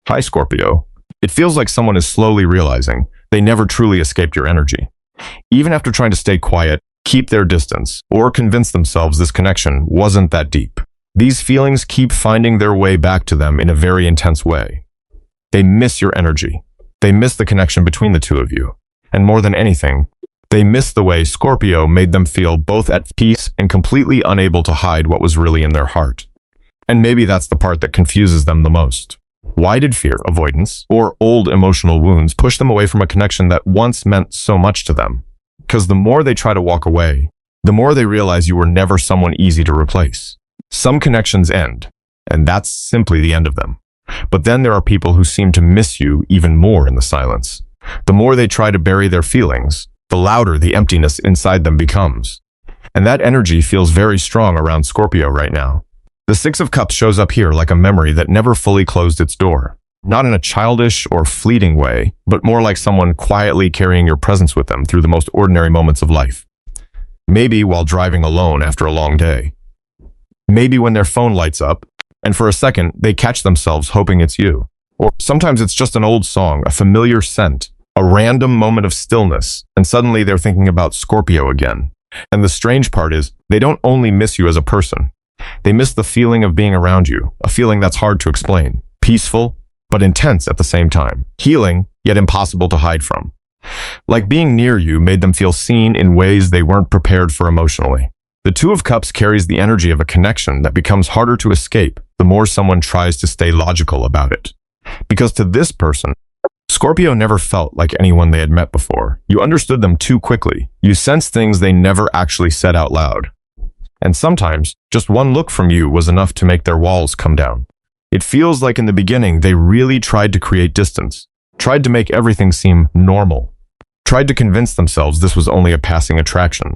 Hi, Scorpio. It feels like someone is slowly realizing they never truly escaped your energy. Even after trying to stay quiet, keep their distance, or convince themselves this connection wasn't that deep. These feelings keep finding their way back to them in a very intense way. They miss your energy. They miss the connection between the two of you. And more than anything, they miss the way Scorpio made them feel both at peace and completely unable to hide what was really in their heart. And maybe that's the part that confuses them the most. Why did fear, avoidance, or old emotional wounds push them away from a connection that once meant so much to them? Because the more they try to walk away, the more they realize you were never someone easy to replace. Some connections end, and that's simply the end of them. But then there are people who seem to miss you even more in the silence. The more they try to bury their feelings, the louder the emptiness inside them becomes. And that energy feels very strong around Scorpio right now. The Six of Cups shows up here like a memory that never fully closed its door. Not in a childish or fleeting way, but more like someone quietly carrying your presence with them through the most ordinary moments of life. Maybe while driving alone after a long day. Maybe when their phone lights up, and for a second, they catch themselves hoping it's you. Or sometimes it's just an old song, a familiar scent, a random moment of stillness, and suddenly they're thinking about Scorpio again. And the strange part is, they don't only miss you as a person. They miss the feeling of being around you, a feeling that's hard to explain. Peaceful, but intense at the same time. Healing, yet impossible to hide from. Like being near you made them feel seen in ways they weren't prepared for emotionally. The Two of Cups carries the energy of a connection that becomes harder to escape the more someone tries to stay logical about it. Because to this person, Scorpio never felt like anyone they had met before. You understood them too quickly. You sensed things they never actually said out loud. And sometimes, just one look from you was enough to make their walls come down. It feels like in the beginning, they really tried to create distance, tried to make everything seem normal, tried to convince themselves this was only a passing attraction.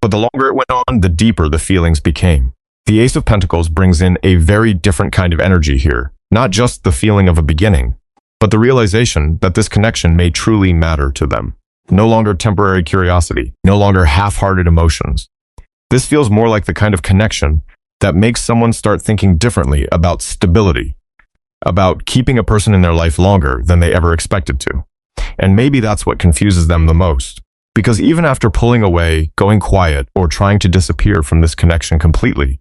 But the longer it went on, the deeper the feelings became. The Ace of Pentacles brings in a very different kind of energy here, not just the feeling of a beginning, but the realization that this connection may truly matter to them. No longer temporary curiosity, no longer half-hearted emotions. This feels more like the kind of connection that makes someone start thinking differently about stability, about keeping a person in their life longer than they ever expected to. And maybe that's what confuses them the most. Because even after pulling away, going quiet, or trying to disappear from this connection completely,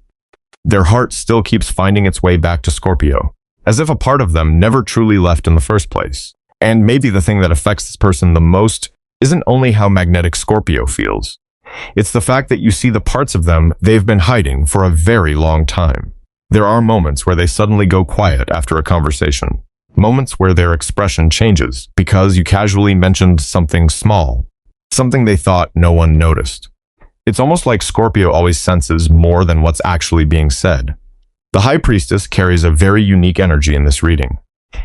their heart still keeps finding its way back to Scorpio, as if a part of them never truly left in the first place. And maybe the thing that affects this person the most isn't only how magnetic Scorpio feels. It's the fact that you see the parts of them they've been hiding for a very long time. There are moments where they suddenly go quiet after a conversation. Moments where their expression changes because you casually mentioned something small, something they thought no one noticed. It's almost like Scorpio always senses more than what's actually being said. The High Priestess carries a very unique energy in this reading.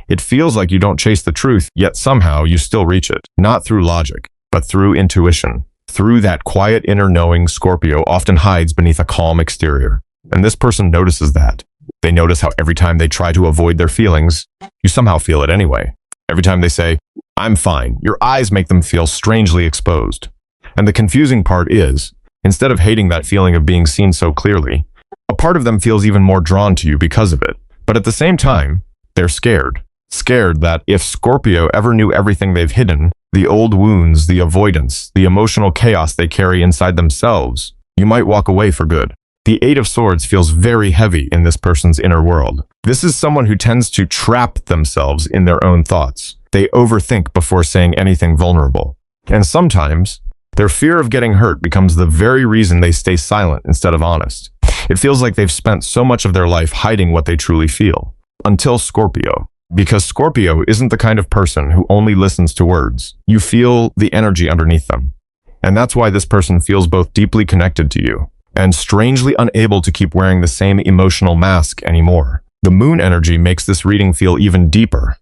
It feels like you don't chase the truth, yet somehow you still reach it, not through logic, but through intuition. Through that quiet inner knowing Scorpio often hides beneath a calm exterior. And this person notices that. They notice how every time they try to avoid their feelings, you somehow feel it anyway. Every time they say, "I'm fine," your eyes make them feel strangely exposed. And the confusing part is, instead of hating that feeling of being seen so clearly, a part of them feels even more drawn to you because of it. But at the same time, they're scared. Scared that if Scorpio ever knew everything they've hidden, the old wounds, the avoidance, the emotional chaos they carry inside themselves, you might walk away for good. The Eight of Swords feels very heavy in this person's inner world. This is someone who tends to trap themselves in their own thoughts. They overthink before saying anything vulnerable. And sometimes, their fear of getting hurt becomes the very reason they stay silent instead of honest. It feels like they've spent so much of their life hiding what they truly feel. Until Scorpio. Because Scorpio isn't the kind of person who only listens to words. You feel the energy underneath them. And that's why this person feels both deeply connected to you and strangely unable to keep wearing the same emotional mask anymore. The moon energy makes this reading feel even deeper.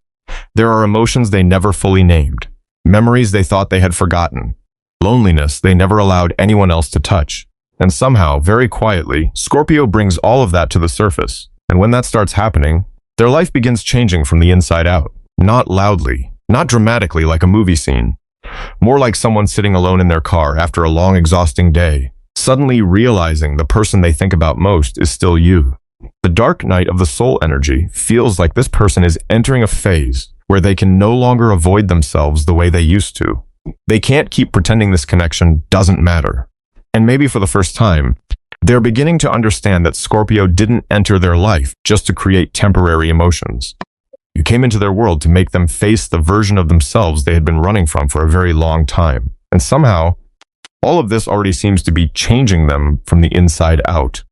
There are emotions they never fully named, memories they thought they had forgotten, loneliness they never allowed anyone else to touch. And somehow, very quietly, Scorpio brings all of that to the surface. And when that starts happening, their life begins changing from the inside out. Not loudly, not dramatically like a movie scene. More like someone sitting alone in their car after a long, exhausting day, suddenly realizing the person they think about most is still you. The dark night of the soul energy feels like this person is entering a phase where they can no longer avoid themselves the way they used to. They can't keep pretending this connection doesn't matter. And maybe for the first time, they're beginning to understand that Scorpio didn't enter their life just to create temporary emotions. You came into their world to make them face the version of themselves they had been running from for a very long time. And somehow, all of this already seems to be changing them from the inside out.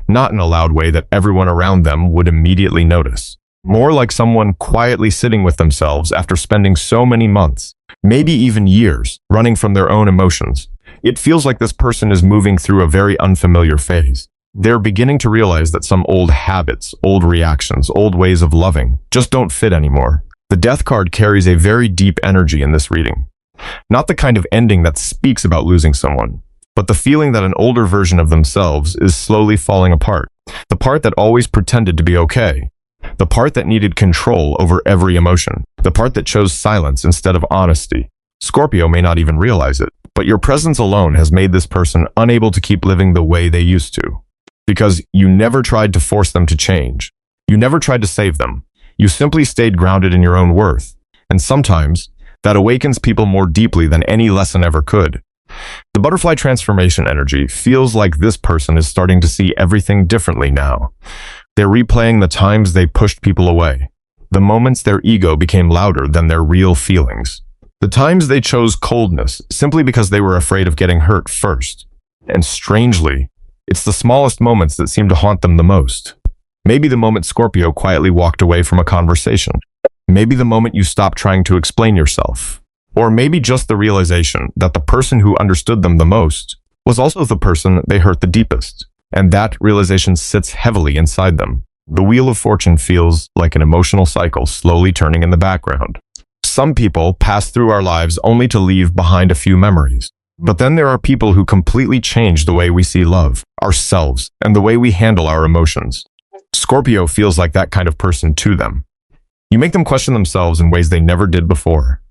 Not in a loud way that everyone around them would immediately notice. More like someone quietly sitting with themselves after spending so many months, maybe even years, running from their own emotions. It feels like this person is moving through a very unfamiliar phase. They're beginning to realize that some old habits, old reactions, old ways of loving just don't fit anymore. The Death card carries a very deep energy in this reading. Not the kind of ending that speaks about losing someone, but the feeling that an older version of themselves is slowly falling apart. The part that always pretended to be okay. The part that needed control over every emotion. The part that chose silence instead of honesty. Scorpio may not even realize it, but your presence alone has made this person unable to keep living the way they used to. Because you never tried to force them to change. You never tried to save them. You simply stayed grounded in your own worth. And sometimes, that awakens people more deeply than any lesson ever could. The butterfly transformation energy feels like this person is starting to see everything differently now. They're replaying the times they pushed people away. The moments their ego became louder than their real feelings. The times they chose coldness simply because they were afraid of getting hurt first. And strangely, it's the smallest moments that seem to haunt them the most. Maybe the moment Scorpio quietly walked away from a conversation. Maybe the moment you stopped trying to explain yourself. Or maybe just the realization that the person who understood them the most was also the person they hurt the deepest. And that realization sits heavily inside them. The Wheel of Fortune feels like an emotional cycle slowly turning in the background. Some people pass through our lives only to leave behind a few memories. But then there are people who completely change the way we see love, ourselves, and the way we handle our emotions. Scorpio feels like that kind of person to them. You make them question themselves in ways they never did before.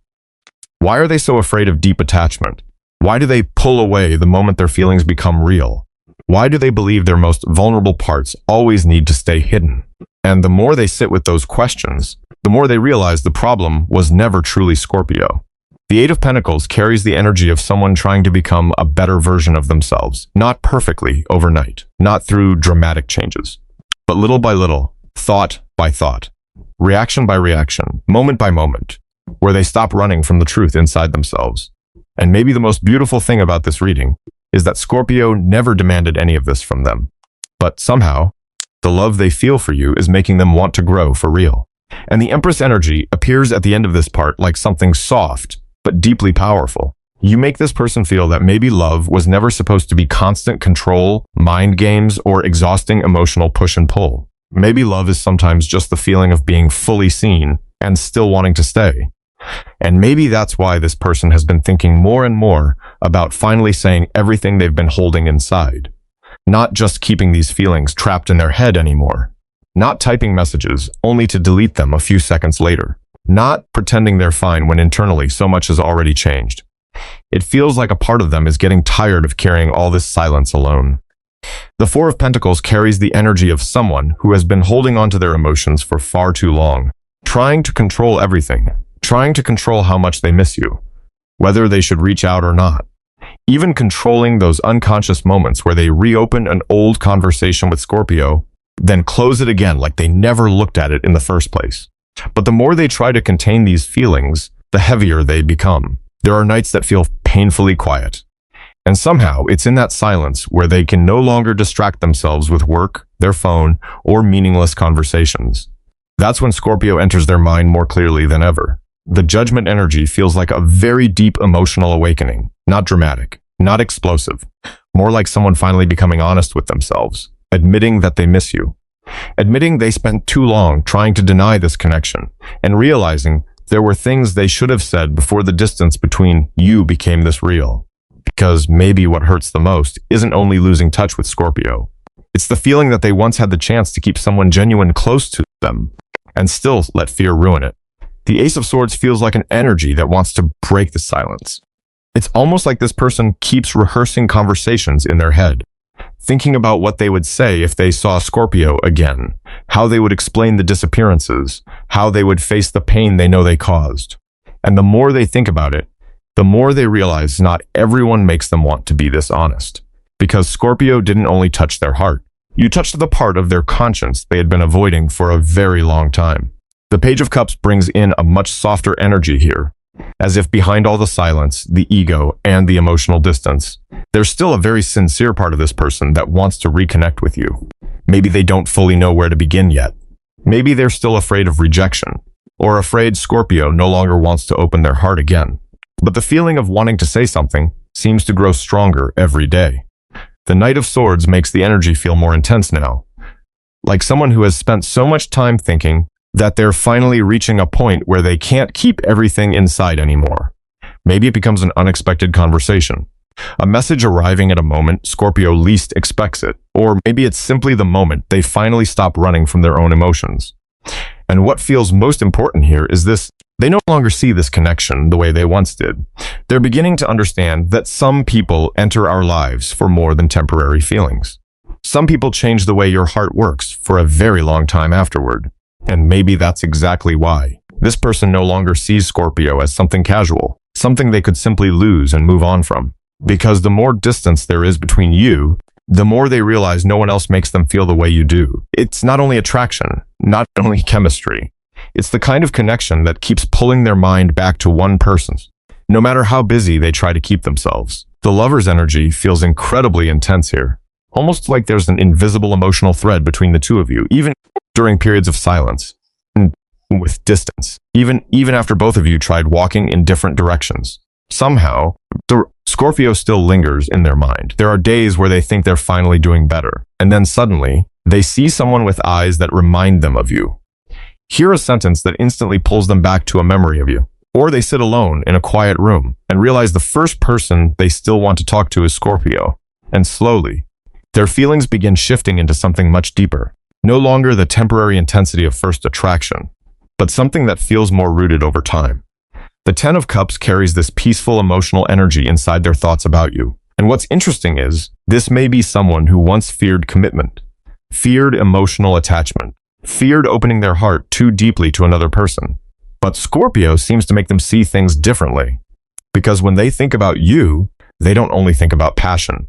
Why are they so afraid of deep attachment? Why do they pull away the moment their feelings become real? Why do they believe their most vulnerable parts always need to stay hidden? And the more they sit with those questions, the more they realize the problem was never truly Scorpio. The Eight of Pentacles carries the energy of someone trying to become a better version of themselves, not perfectly overnight, not through dramatic changes, but little by little, thought by thought, reaction by reaction, moment by moment, where they stop running from the truth inside themselves. And maybe the most beautiful thing about this reading is that Scorpio never demanded any of this from them. But somehow, the love they feel for you is making them want to grow for real. And the Empress energy appears at the end of this part like something soft, but deeply powerful. You make this person feel that maybe love was never supposed to be constant control, mind games, or exhausting emotional push and pull. Maybe love is sometimes just the feeling of being fully seen and still wanting to stay. And maybe that's why this person has been thinking more and more about finally saying everything they've been holding inside. Not just keeping these feelings trapped in their head anymore. Not typing messages only to delete them a few seconds later. Not pretending they're fine when internally so much has already changed. It feels like a part of them is getting tired of carrying all this silence alone. The Four of Pentacles carries the energy of someone who has been holding on to their emotions for far too long, trying to control everything, trying to control how much they miss you, whether they should reach out or not, even controlling those unconscious moments where they reopen an old conversation with Scorpio, then close it again like they never looked at it in the first place. But the more they try to contain these feelings, the heavier they become. There are nights that feel painfully quiet. And somehow, it's in that silence where they can no longer distract themselves with work, their phone, or meaningless conversations. That's when Scorpio enters their mind more clearly than ever. The Judgment energy feels like a very deep emotional awakening, not dramatic, not explosive, more like someone finally becoming honest with themselves, admitting that they miss you, admitting they spent too long trying to deny this connection, and realizing there were things they should have said before the distance between you became this real. Because maybe what hurts the most isn't only losing touch with Scorpio. It's the feeling that they once had the chance to keep someone genuine close to them and still let fear ruin it. The Ace of Swords feels like an energy that wants to break the silence. It's almost like this person keeps rehearsing conversations in their head. thinking about what they would say if they saw Scorpio again, how they would explain the disappearances, how they would face the pain they know they caused. And the more they think about it, the more they realize not everyone makes them want to be this honest. Because Scorpio didn't only touch their heart. You touched the part of their conscience they had been avoiding for a very long time. The Page of Cups brings in a much softer energy here, as if behind all the silence, the ego, and the emotional distance, there's still a very sincere part of this person that wants to reconnect with you. Maybe they don't fully know where to begin yet. Maybe they're still afraid of rejection, or afraid Scorpio no longer wants to open their heart again. But the feeling of wanting to say something seems to grow stronger every day. The Knight of Swords makes the energy feel more intense now, like someone who has spent so much time thinking that they're finally reaching a point where they can't keep everything inside anymore. Maybe it becomes an unexpected conversation, a message arriving at a moment Scorpio least expects it, or maybe it's simply the moment they finally stop running from their own emotions. And what feels most important here is this: they no longer see this connection the way they once did. They're beginning to understand that some people enter our lives for more than temporary feelings. Some people change the way your heart works for a very long time afterward. And maybe that's exactly why this person no longer sees Scorpio as something casual, something they could simply lose and move on from. Because the more distance there is between you, the more they realize no one else makes them feel the way you do. It's not only attraction, not only chemistry. It's the kind of connection that keeps pulling their mind back to one person's, no matter how busy they try to keep themselves. The lover's energy feels incredibly intense here, almost like there's an invisible emotional thread between the two of you, even during periods of silence and with distance, even after both of you tried walking in different directions. Somehow, the Scorpio still lingers in their mind. There are days where they think they're finally doing better, and then suddenly, they see someone with eyes that remind them of you. Hear a sentence that instantly pulls them back to a memory of you. Or they sit alone in a quiet room and realize the first person they still want to talk to is Scorpio. And slowly, their feelings begin shifting into something much deeper. No longer the temporary intensity of first attraction, but something that feels more rooted over time. The Ten of Cups carries this peaceful emotional energy inside their thoughts about you. And what's interesting is, this may be someone who once feared commitment, feared emotional attachment, feared opening their heart too deeply to another person. But Scorpio seems to make them see things differently. Because when they think about you, they don't only think about passion.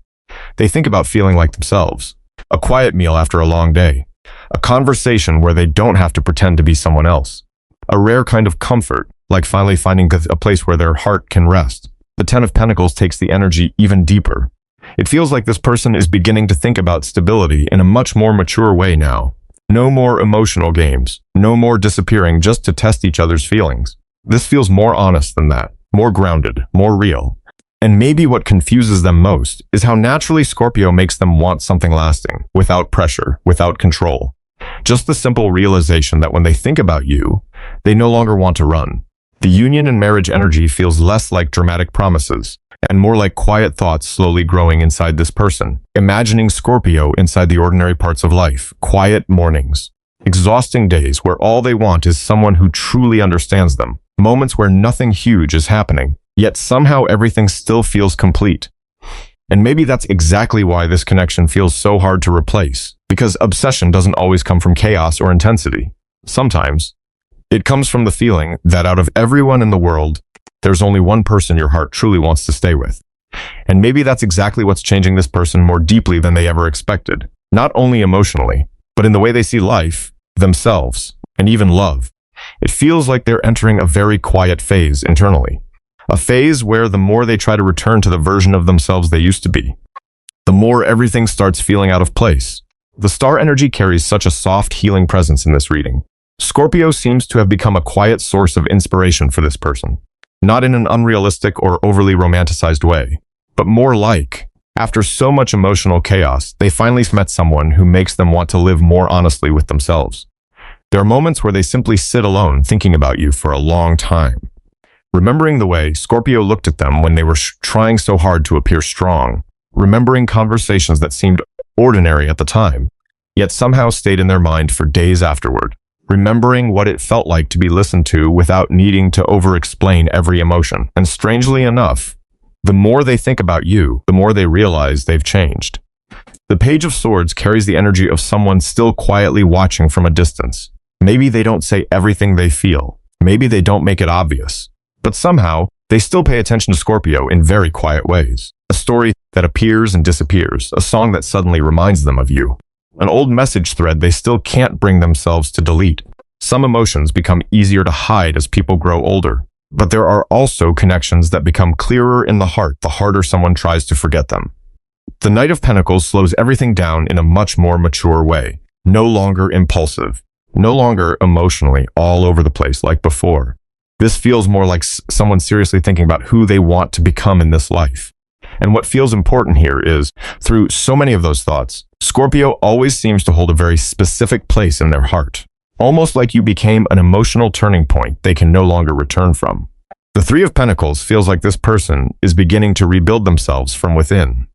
They think about feeling like themselves. A quiet meal after a long day. A conversation where they don't have to pretend to be someone else. A rare kind of comfort, like finally finding a place where their heart can rest. The Ten of Pentacles takes the energy even deeper. It feels like this person is beginning to think about stability in a much more mature way now. No more emotional games. No more disappearing just to test each other's feelings. This feels more honest than that. More grounded. More real. And maybe what confuses them most is how naturally Scorpio makes them want something lasting, without pressure, without control. Just the simple realization that when they think about you, they no longer want to run. The union and marriage energy feels less like dramatic promises, and more like quiet thoughts slowly growing inside this person. Imagining Scorpio inside the ordinary parts of life, quiet mornings, exhausting days where all they want is someone who truly understands them, moments where nothing huge is happening, yet somehow everything still feels complete. And maybe that's exactly why this connection feels so hard to replace, because obsession doesn't always come from chaos or intensity. Sometimes, it comes from the feeling that out of everyone in the world, there's only one person your heart truly wants to stay with. And maybe that's exactly what's changing this person more deeply than they ever expected. Not only emotionally, but in the way they see life, themselves, and even love. It feels like they're entering a very quiet phase internally. A phase where the more they try to return to the version of themselves they used to be, the more everything starts feeling out of place. The star energy carries such a soft, healing presence in this reading. Scorpio seems to have become a quiet source of inspiration for this person. Not in an unrealistic or overly romanticized way, but more like, after so much emotional chaos, they finally met someone who makes them want to live more honestly with themselves. There are moments where they simply sit alone thinking about you for a long time. Remembering the way Scorpio looked at them when they were trying so hard to appear strong. Remembering conversations that seemed ordinary at the time, yet somehow stayed in their mind for days afterward. Remembering what it felt like to be listened to without needing to over-explain every emotion. And strangely enough, the more they think about you, the more they realize they've changed. The Page of Swords carries the energy of someone still quietly watching from a distance. Maybe they don't say everything they feel. Maybe they don't make it obvious. But somehow, they still pay attention to Scorpio in very quiet ways. A story that appears and disappears, a song that suddenly reminds them of you. An old message thread they still can't bring themselves to delete. Some emotions become easier to hide as people grow older. But there are also connections that become clearer in the heart the harder someone tries to forget them. The Knight of Pentacles slows everything down in a much more mature way. No longer impulsive. No longer emotionally all over the place like before. This feels more like someone seriously thinking about who they want to become in this life. And what feels important here is, through so many of those thoughts, Scorpio always seems to hold a very specific place in their heart. Almost like you became an emotional turning point they can no longer return from. The Three of Pentacles feels like this person is beginning to rebuild themselves from within.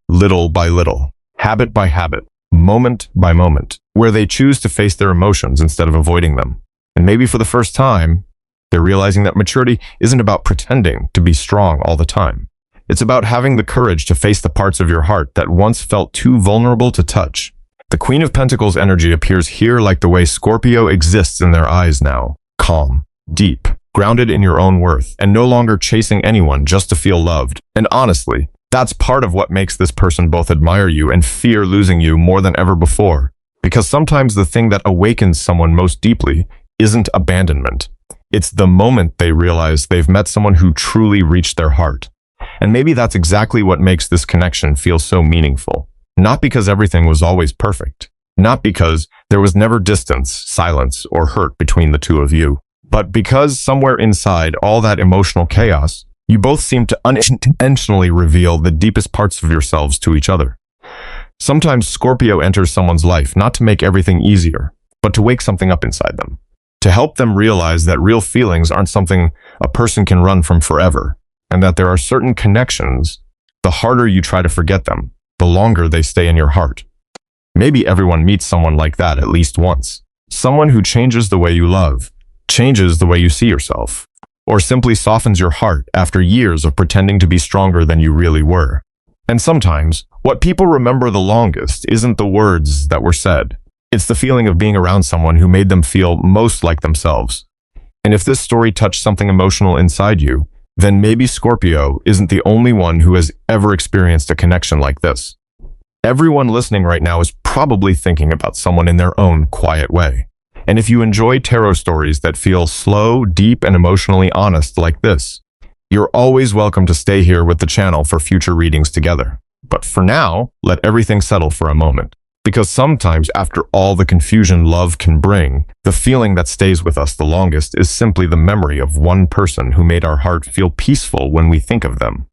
Little by little, habit by habit, moment by moment, where they choose to face their emotions instead of avoiding them. And maybe for the first time, they're realizing that maturity isn't about pretending to be strong all the time. It's about having the courage to face the parts of your heart that once felt too vulnerable to touch. The Queen of Pentacles energy appears here like the way Scorpio exists in their eyes now. Calm, deep, grounded in your own worth, and no longer chasing anyone just to feel loved. And honestly, that's part of what makes this person both admire you and fear losing you more than ever before. Because sometimes the thing that awakens someone most deeply isn't abandonment. It's the moment they realize they've met someone who truly reached their heart. And maybe that's exactly what makes this connection feel so meaningful. Not because everything was always perfect. Not because there was never distance, silence, or hurt between the two of you. But because somewhere inside all that emotional chaos, you both seem to unintentionally reveal the deepest parts of yourselves to each other. Sometimes Scorpio enters someone's life not to make everything easier, but to wake something up inside them. To help them realize that real feelings aren't something a person can run from forever, and that there are certain connections, the harder you try to forget them, the longer they stay in your heart. Maybe everyone meets someone like that at least once. Someone who changes the way you love, changes the way you see yourself, or simply softens your heart after years of pretending to be stronger than you really were. And sometimes, what people remember the longest isn't the words that were said. It's the feeling of being around someone who made them feel most like themselves. And if this story touched something emotional inside you, then maybe Scorpio isn't the only one who has ever experienced a connection like this. Everyone listening right now is probably thinking about someone in their own quiet way. And if you enjoy tarot stories that feel slow, deep, and emotionally honest like this, you're always welcome to stay here with the channel for future readings together. But for now, let everything settle for a moment. Because sometimes after all the confusion love can bring, the feeling that stays with us the longest is simply the memory of one person who made our heart feel peaceful when we think of them.